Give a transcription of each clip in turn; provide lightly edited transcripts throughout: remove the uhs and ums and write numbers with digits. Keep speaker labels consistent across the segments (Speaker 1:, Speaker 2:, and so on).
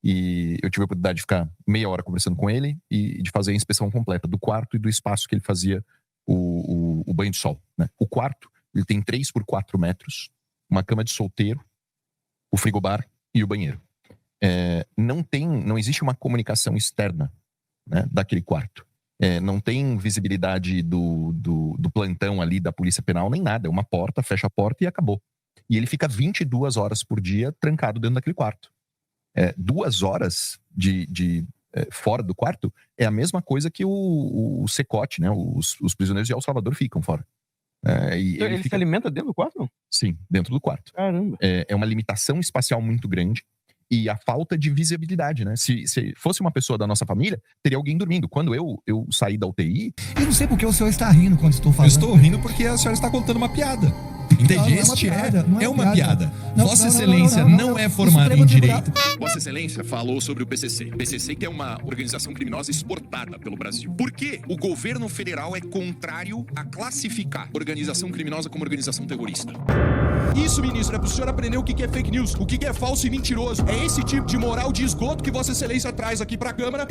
Speaker 1: E eu tive a oportunidade de ficar meia hora conversando com ele e de fazer a inspeção completa do quarto e do espaço que ele fazia o banho de sol, né? O quarto, ele tem 3 por 4 metros, uma cama de solteiro, o frigobar e o banheiro. Não existe uma comunicação externa, né, daquele quarto. Não tem visibilidade do plantão ali da polícia penal, nem nada. É uma porta, fecha a porta e acabou. E ele fica 22 horas por dia trancado dentro daquele quarto. 2 horas fora do quarto é a mesma coisa que o Secote, né? Os prisioneiros de El Salvador ficam fora.
Speaker 2: Então, ele se alimenta dentro do quarto, não?
Speaker 1: Sim, dentro do quarto.
Speaker 2: Caramba.
Speaker 1: É uma limitação espacial muito grande e a falta de visibilidade, né? Se fosse uma pessoa da nossa família, teria alguém dormindo. Quando eu saí da UTI...
Speaker 3: Eu não sei porque o senhor está rindo quando estou falando.
Speaker 4: Eu estou rindo porque a senhora está contando uma piada. Entende?
Speaker 3: Não é uma piada.
Speaker 4: Vossa Excelência não é formado em direito.
Speaker 5: Vossa Excelência falou sobre o PCC. O PCC que é uma organização criminosa exportada pelo Brasil. Por que o governo federal é contrário a classificar organização criminosa como organização terrorista?
Speaker 4: Isso, ministro, é pro senhor aprender o que é fake news, o que é falso e mentiroso. É esse tipo de moral de esgoto que Vossa Excelência traz aqui pra Câmara.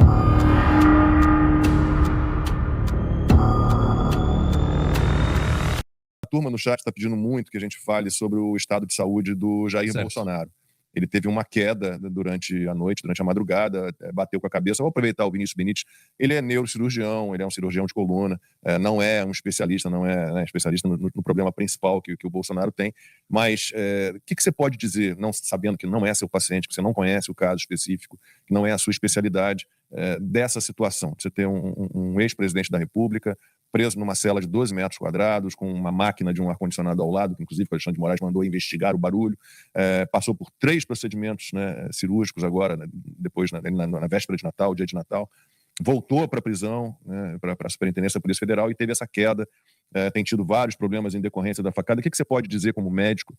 Speaker 6: A turma no chat está pedindo muito que a gente fale sobre o estado de saúde do Jair Bolsonaro. Ele teve uma queda durante a noite, durante a madrugada, bateu com a cabeça. Vou aproveitar o Vinícius Benítez. Ele é neurocirurgião, ele é um cirurgião de coluna, não é um especialista, não é, né, especialista no problema principal que o Bolsonaro tem. Mas o que você pode dizer, não sabendo que não é seu paciente, que você não conhece o caso específico, que não é a sua especialidade, dessa situação? Você tem um ex-presidente da República preso numa cela de 12 metros quadrados, com uma máquina de um ar-condicionado ao lado, que inclusive o Alexandre de Moraes mandou investigar o barulho, passou por 3 procedimentos, né, cirúrgicos agora, né, depois na véspera de Natal, dia de Natal, voltou para a prisão, né, para a Superintendência da Polícia Federal e teve essa queda, tem tido vários problemas em decorrência da facada. O que você pode dizer como médico,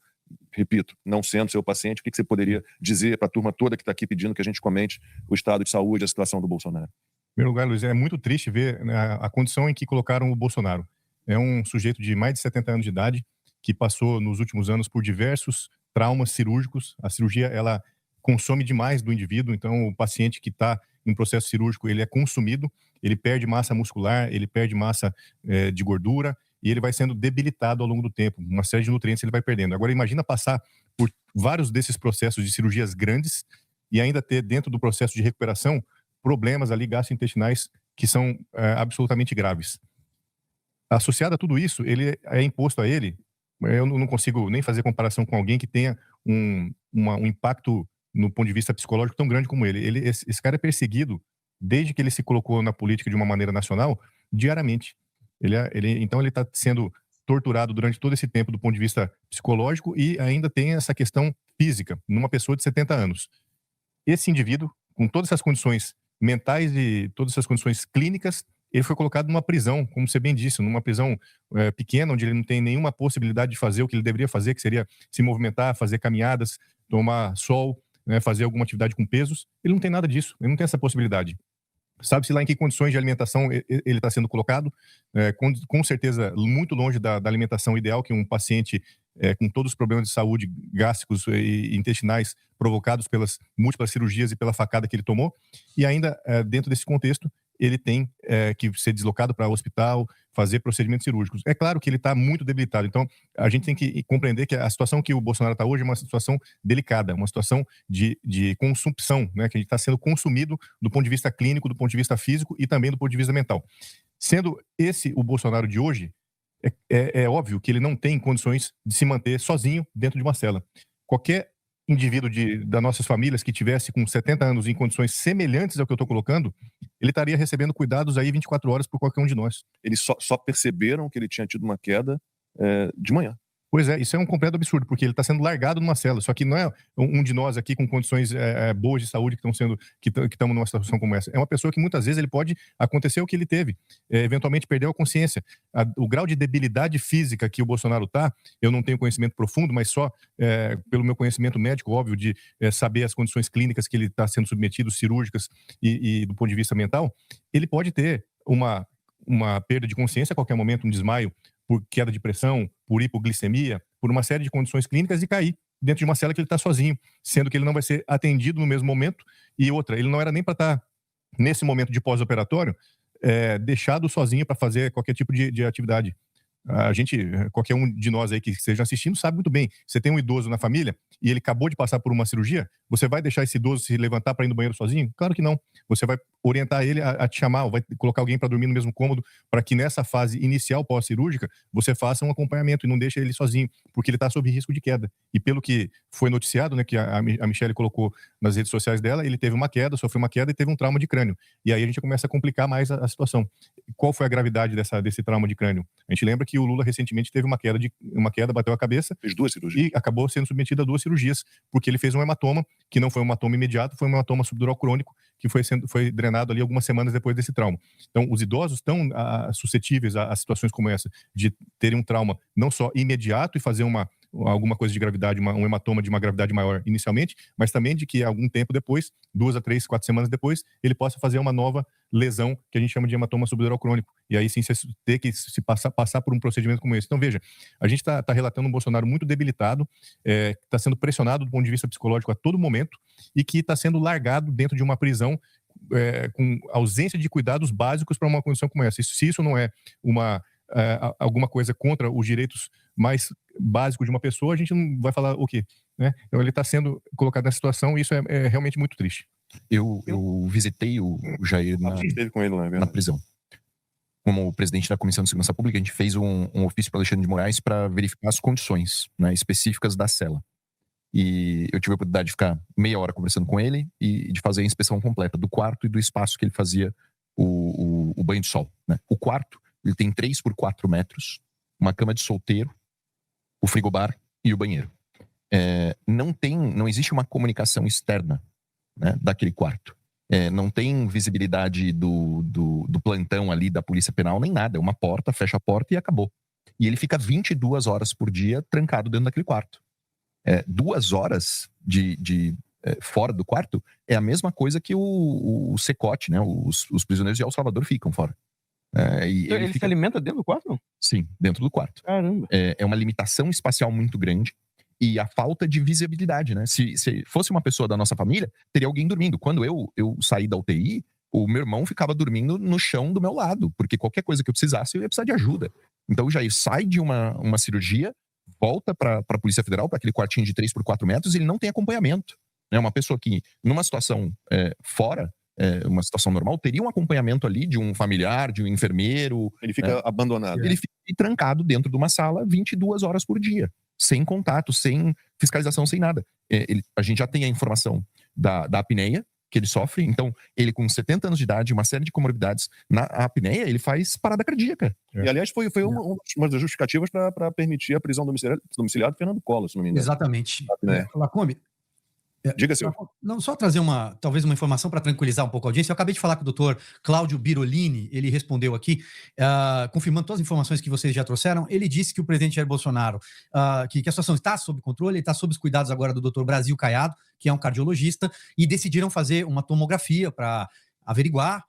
Speaker 6: repito, não sendo seu paciente, o que você poderia dizer para a turma toda que está aqui pedindo que a gente comente o estado de saúde e a situação do Bolsonaro?
Speaker 7: Em primeiro lugar, Luiz, é muito triste ver, né, a condição em que colocaram o Bolsonaro. É um sujeito de mais de 70 anos de idade que passou nos últimos anos por diversos traumas cirúrgicos. A cirurgia, ela consome demais do indivíduo, então o paciente que está em processo cirúrgico, ele é consumido, ele perde massa muscular, ele perde massa de gordura e ele vai sendo debilitado ao longo do tempo. Uma série de nutrientes ele vai perdendo. Agora, imagina passar por vários desses processos de cirurgias grandes e ainda ter dentro do processo de recuperação problemas ali gastrointestinais que são absolutamente graves. Associado a tudo isso, ele é imposto a ele, eu não consigo nem fazer comparação com alguém que tenha um impacto no ponto de vista psicológico tão grande como ele. Esse cara é perseguido desde que ele se colocou na política de uma maneira nacional, diariamente. Então ele está sendo torturado durante todo esse tempo do ponto de vista psicológico e ainda tem essa questão física, numa pessoa de 70 anos. Esse indivíduo, com todas essas condições mentais e todas essas condições clínicas, ele foi colocado numa prisão, como você bem disse, numa prisão pequena, onde ele não tem nenhuma possibilidade de fazer o que ele deveria fazer, que seria se movimentar, fazer caminhadas, tomar sol, né, fazer alguma atividade com pesos. Ele não tem nada disso, ele não tem essa possibilidade. Sabe-se lá em que condições de alimentação ele está sendo colocado, com certeza muito longe da alimentação ideal que um paciente com todos os problemas de saúde gástricos e intestinais provocados pelas múltiplas cirurgias e pela facada que ele tomou, e ainda dentro desse contexto ele tem que ser deslocado para o hospital, fazer procedimentos cirúrgicos. É claro que ele está muito debilitado, então a gente tem que compreender que a situação que o Bolsonaro está hoje é uma situação delicada, uma situação de consumpção, né, que a gente está sendo consumido do ponto de vista clínico, do ponto de vista físico e também do ponto de vista mental. Sendo esse o Bolsonaro de hoje, é óbvio que ele não tem condições de se manter sozinho dentro de uma cela. Qualquer indivíduo das nossas famílias que tivesse com 70 anos em condições semelhantes ao que eu estou colocando, ele estaria recebendo cuidados aí 24 horas por qualquer um de nós.
Speaker 6: Eles só perceberam que ele tinha tido uma queda de manhã.
Speaker 7: Pois é, isso é um completo absurdo, porque ele está sendo largado numa cela. Só que não é um de nós aqui com condições boas de saúde que estamos numa situação como essa. É uma pessoa que muitas vezes ele pode acontecer o que ele teve, eventualmente perdeu a consciência. O grau de debilidade física que o Bolsonaro está, eu não tenho conhecimento profundo, mas só pelo meu conhecimento médico, óbvio, de saber as condições clínicas que ele está sendo submetido, cirúrgicas e do ponto de vista mental, ele pode ter uma perda de consciência a qualquer momento, um desmaio, por queda de pressão, por hipoglicemia, por uma série de condições clínicas e cair dentro de uma cela que ele está sozinho, sendo que ele não vai ser atendido no mesmo momento. E outra, ele não era nem para estar nesse momento de pós-operatório deixado sozinho para fazer qualquer tipo de atividade. A gente, qualquer um de nós aí que esteja assistindo sabe muito bem, você tem um idoso na família e ele acabou de passar por uma cirurgia, você vai deixar esse idoso se levantar para ir no banheiro sozinho? Claro que não. Você vai orientar ele a te chamar, ou vai colocar alguém para dormir no mesmo cômodo, para que nessa fase inicial pós-cirúrgica você faça um acompanhamento e não deixe ele sozinho, porque ele está sob risco de queda. E pelo que foi noticiado, né, que a Michelle colocou nas redes sociais dela, ele teve uma queda, sofreu uma queda e teve um trauma de crânio. E aí a gente começa a complicar mais a situação. Qual foi a gravidade desse trauma de crânio? A gente lembra que o Lula recentemente teve uma queda, bateu a cabeça.
Speaker 6: Fez 2 cirurgias.
Speaker 7: E acabou sendo submetido a 2 cirurgias, porque ele fez um hematoma, que não foi um hematoma imediato, foi um hematoma subdural crônico, que foi drenado ali algumas semanas depois desse trauma. Então, os idosos estão suscetíveis a situações como essa, de terem um trauma não só imediato e fazer alguma coisa de gravidade, um hematoma de uma gravidade maior inicialmente, mas também de que algum tempo depois, 2 a 3, 4 semanas depois, ele possa fazer uma nova lesão, que a gente chama de hematoma subdural crônico. E aí sim, você ter que se passar por um procedimento como esse. Então, veja, a gente está relatando um Bolsonaro muito debilitado, que está sendo pressionado do ponto de vista psicológico a todo momento e que está sendo largado dentro de uma prisão com ausência de cuidados básicos para uma condição como essa. Se isso não é alguma coisa contra os direitos mais básicos de uma pessoa, a gente não vai falar o quê? Né? Então ele está sendo colocado nessa situação e isso é realmente muito triste.
Speaker 1: Eu visitei o Jair na prisão. Como presidente da Comissão de Segurança Pública, a gente fez um ofício para Alexandre de Moraes para verificar as condições, né, específicas da cela. E eu tive a oportunidade de ficar meia hora conversando com ele e de fazer a inspeção completa do quarto e do espaço que ele fazia o banho de sol. Né? O quarto, ele tem 3 por 4 metros, uma cama de solteiro, o frigobar e o banheiro. Não existe uma comunicação externa, né, daquele quarto. Não tem visibilidade do plantão ali da Polícia Penal, nem nada. É uma porta, fecha a porta e acabou. E ele fica 22 horas por dia trancado dentro daquele quarto. 2 horas fora do quarto é a mesma coisa que o Secote, né? Os prisioneiros de El Salvador ficam fora.
Speaker 2: Ele se alimenta dentro do quarto, não?
Speaker 1: Sim, dentro do quarto.
Speaker 2: Caramba.
Speaker 1: É uma limitação espacial muito grande e a falta de visibilidade, né? Se fosse uma pessoa da nossa família, teria alguém dormindo. Quando eu saí da UTI, o meu irmão ficava dormindo no chão do meu lado, porque qualquer coisa que eu precisasse, eu ia precisar de ajuda. Então o Jair sai de uma cirurgia, volta para a Polícia Federal, para aquele quartinho de 3 por 4 metros, e ele não tem acompanhamento. É uma pessoa que, numa situação fora, uma situação normal, teria um acompanhamento ali de um familiar, de um enfermeiro.
Speaker 6: Ele fica abandonado.
Speaker 1: Ele fica trancado dentro de uma sala 22 horas por dia, sem contato, sem fiscalização, sem nada. A gente já tem a informação da apneia que ele sofre, então ele com 70 anos de idade, uma série de comorbidades, na apneia ele faz parada cardíaca.
Speaker 6: E aliás foi uma das justificativas para permitir a prisão domiciliar do Fernando Collor, se não me engano.
Speaker 3: Exatamente. Lacombe,
Speaker 6: diga, senhor.
Speaker 3: Não, só trazer talvez uma informação para tranquilizar um pouco a audiência. Eu acabei de falar com o doutor Cláudio Birolini, ele respondeu aqui, confirmando todas as informações que vocês já trouxeram. Ele disse que o presidente Jair Bolsonaro, que a situação está sob controle, ele está sob os cuidados agora do doutor Brasil Caiado, que é um cardiologista, e decidiram fazer uma tomografia para averiguar,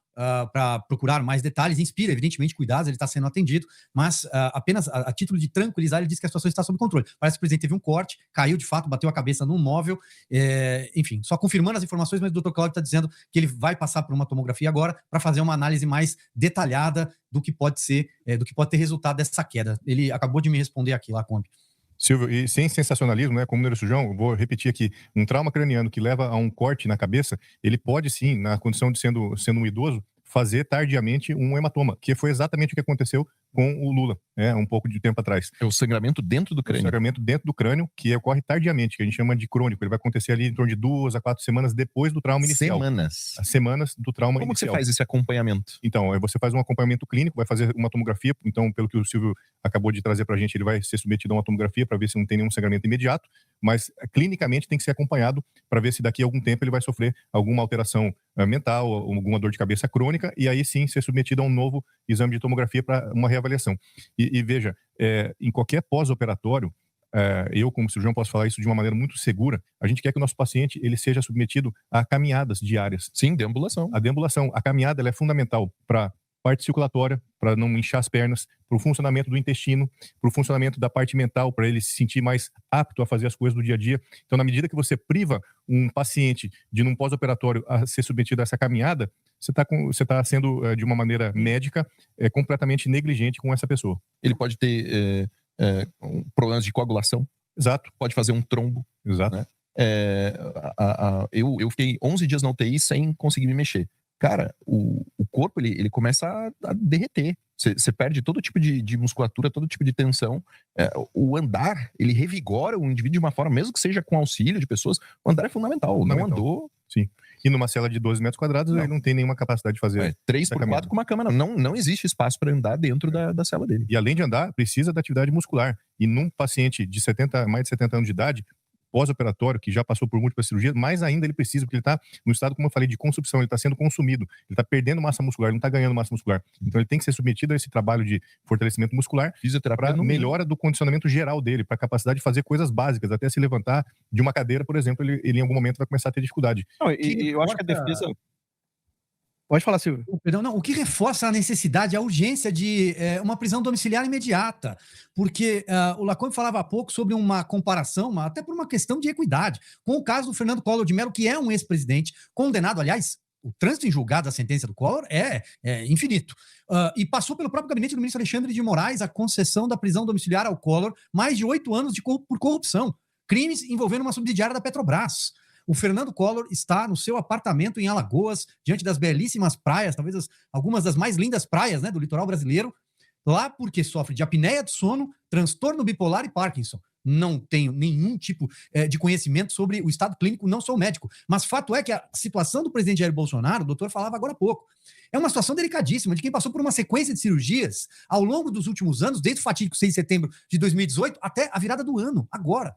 Speaker 3: para procurar mais detalhes. Inspira, evidentemente, cuidados, ele está sendo atendido, mas apenas a título de tranquilizar, ele disse que a situação está sob controle. Parece que o presidente teve um corte, caiu de fato, bateu a cabeça num móvel, enfim, só confirmando as informações, mas o Dr. Cláudio está dizendo que ele vai passar por uma tomografia agora para fazer uma análise mais detalhada do que pode ser, do que pode ter resultado dessa queda. Ele acabou de me responder aqui, Lacombe.
Speaker 7: Silvio, e sem sensacionalismo, né, como neurocirurgião, vou repetir aqui, um trauma craniano que leva a um corte na cabeça, ele pode sim, na condição de sendo um idoso, fazer tardiamente um hematoma, que foi exatamente o que aconteceu com o Lula, um pouco de tempo atrás.
Speaker 1: É o sangramento dentro do crânio.
Speaker 7: O sangramento dentro do crânio, que ocorre tardiamente, que a gente chama de crônico. Ele vai acontecer ali em torno de 2 a 4 semanas depois do trauma inicial.
Speaker 1: As
Speaker 7: semanas do trauma inicial.
Speaker 1: Como você faz esse acompanhamento?
Speaker 7: Então, você faz um acompanhamento clínico, vai fazer uma tomografia. Então, pelo que o Silvio acabou de trazer pra gente, ele vai ser submetido a uma tomografia para ver se não tem nenhum sangramento imediato, mas clinicamente tem que ser acompanhado para ver se daqui a algum tempo ele vai sofrer alguma alteração mental, alguma dor de cabeça crônica, e aí sim ser submetido a um novo exame de tomografia para uma reavaliação. E veja, em qualquer pós-operatório, eu como cirurgião posso falar isso de uma maneira muito segura, a gente quer que o nosso paciente ele seja submetido a caminhadas diárias.
Speaker 1: Sim, deambulação.
Speaker 7: A deambulação, a caminhada ela é fundamental para parte circulatória, para não inchar as pernas, para o funcionamento do intestino, para o funcionamento da parte mental, para ele se sentir mais apto a fazer as coisas do dia a dia. Então, na medida que você priva um paciente de, num pós-operatório, a ser submetido a essa caminhada, você está sendo, de uma maneira médica, completamente negligente com essa pessoa.
Speaker 1: Ele pode ter problemas de coagulação.
Speaker 7: Exato.
Speaker 1: Pode fazer um trombo.
Speaker 7: Exato.
Speaker 1: Né? Eu fiquei 11 dias na UTI sem conseguir me mexer. Cara, o corpo ele começa a derreter. Você perde todo tipo de musculatura, todo tipo de tensão. O andar, ele revigora o indivíduo de uma forma, mesmo que seja com auxílio de pessoas, o andar é fundamental. Não andou...
Speaker 7: Sim. E numa cela de 12 metros quadrados, ele não tem nenhuma capacidade de fazer...
Speaker 1: 3x4 com uma cama, não existe espaço para andar dentro da cela dele.
Speaker 7: E além de andar, precisa da atividade muscular. E num paciente de mais de 70 anos de idade, pós-operatório, que já passou por múltiplas cirurgias, mais ainda ele precisa, porque ele está no estado, como eu falei, de consumpção, ele está sendo consumido, ele está perdendo massa muscular, ele não está ganhando massa muscular. Então ele tem que ser submetido a esse trabalho de fortalecimento muscular,
Speaker 1: fisioterapia
Speaker 7: para melhora do condicionamento geral dele, para a capacidade de fazer coisas básicas, até se levantar de uma cadeira, por exemplo, ele em algum momento vai começar a ter dificuldade.
Speaker 2: Não, eu acho que a defesa... Pode falar, Silvio.
Speaker 3: Perdão, não. O que reforça a necessidade, a urgência de uma prisão domiciliar imediata. Porque o Lacombe falava há pouco sobre uma comparação, até por uma questão de equidade, com o caso do Fernando Collor de Mello, que é um ex-presidente condenado, aliás, o trânsito em julgado da sentença do Collor é infinito. E passou pelo próprio gabinete do ministro Alexandre de Moraes a concessão da prisão domiciliar ao Collor, mais de 8 anos por corrupção. Crimes envolvendo uma subsidiária da Petrobras. O Fernando Collor está no seu apartamento em Alagoas, diante das belíssimas praias, talvez algumas das mais lindas praias, né, do litoral brasileiro, lá porque sofre de apneia do sono, transtorno bipolar e Parkinson. Não tenho nenhum tipo de conhecimento sobre o estado clínico, não sou médico. Mas fato é que a situação do presidente Jair Bolsonaro, o doutor falava agora há pouco, é uma situação delicadíssima de quem passou por uma sequência de cirurgias ao longo dos últimos anos, desde o fatídico 6 de setembro de 2018 até a virada do ano, agora.